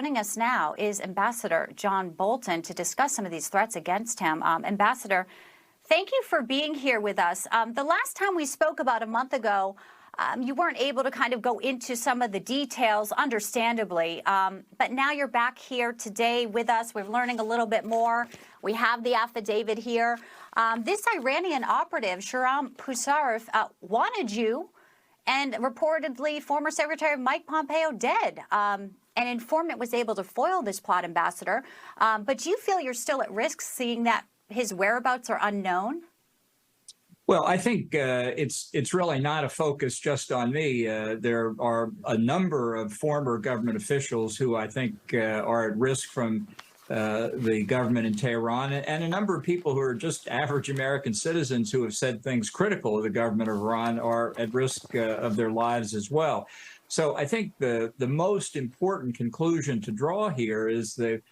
joining us now is Ambassador John Bolton to discuss some of these threats against him. Ambassador, thank you for being here with us. The last time we spoke about a month ago, you weren't able to kind of go into some of the details, understandably, but now you're back here today with us. We're learning a little bit more. We have the affidavit here. This Iranian operative, Shahram Pusarif, wanted you and reportedly former Secretary Mike Pompeo dead. An informant was able to foil this plot, Ambassador. But do you feel you're still at risk seeing that his whereabouts are unknown? Well, I think it's really not a focus just on me. There are a number of former government officials who I think are at risk from the government in Tehran, and a number of people who are just average American citizens who have said things critical of the government of Iran are at risk of their lives as well. So I think the most important conclusion to draw here is the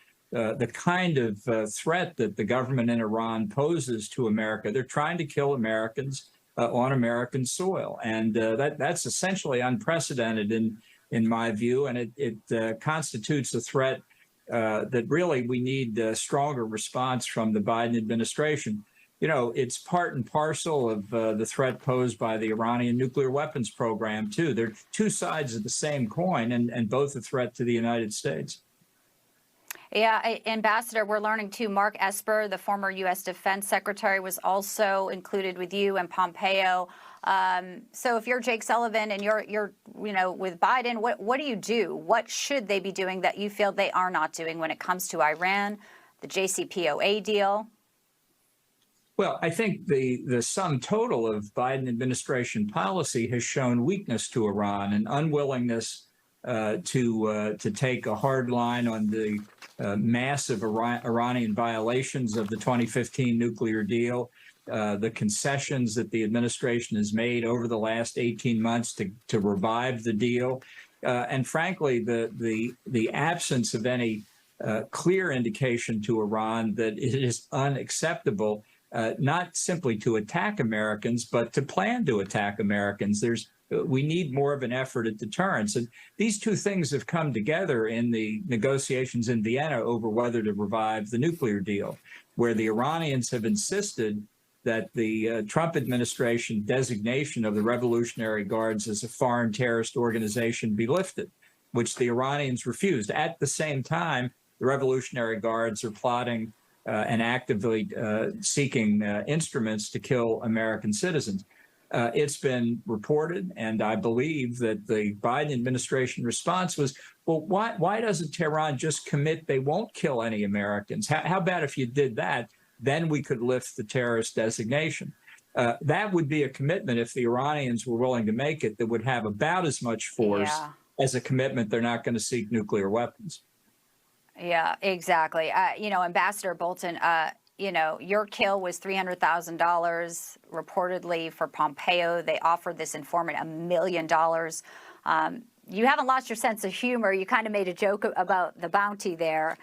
kind of threat that the government in Iran poses to America. They're trying to kill Americans on American soil, and that's essentially unprecedented in my view, and it constitutes a threat that really we need a stronger response from the Biden administration. You know, it's part and parcel of the threat posed by the Iranian nuclear weapons program, too. They're two sides of the same coin, and both a threat to the United States. Yeah, Ambassador, we're learning too. Mark Esper, the former U.S. Defense Secretary, was also included with you and Pompeo. So if you're Jake Sullivan and you're with Biden, what do you do? What should they be doing that you feel they are not doing when it comes to Iran, the JCPOA deal? Well, I think the sum total of Biden administration policy has shown weakness to Iran and unwillingness to take a hard line on the massive Iranian violations of the 2015 nuclear deal, the concessions that the administration has made over the last 18 months to revive the deal, and frankly, the absence of any clear indication to Iran that it is unacceptable not simply to attack Americans, but to plan to attack Americans. We need more of an effort at deterrence. And these two things have come together in the negotiations in Vienna over whether to revive the nuclear deal, where the Iranians have insisted that the Trump administration designation of the Revolutionary Guards as a foreign terrorist organization be lifted, which the Iranians refused. At the same time, the Revolutionary Guards are plotting and actively seeking instruments to kill American citizens. It's been reported, and I believe that the Biden administration response was, well, why doesn't Tehran just commit they won't kill any Americans? How about if you did that, then we could lift the terrorist designation? That would be a commitment, if the Iranians were willing to make it, that would have about as much force as a commitment they're not going to seek nuclear weapons. Yeah, exactly. Ambassador Bolton, your kill was $300,000 reportedly for Pompeo. They offered this informant $1 million. You haven't lost your sense of humor. You kind of made a joke about the bounty there.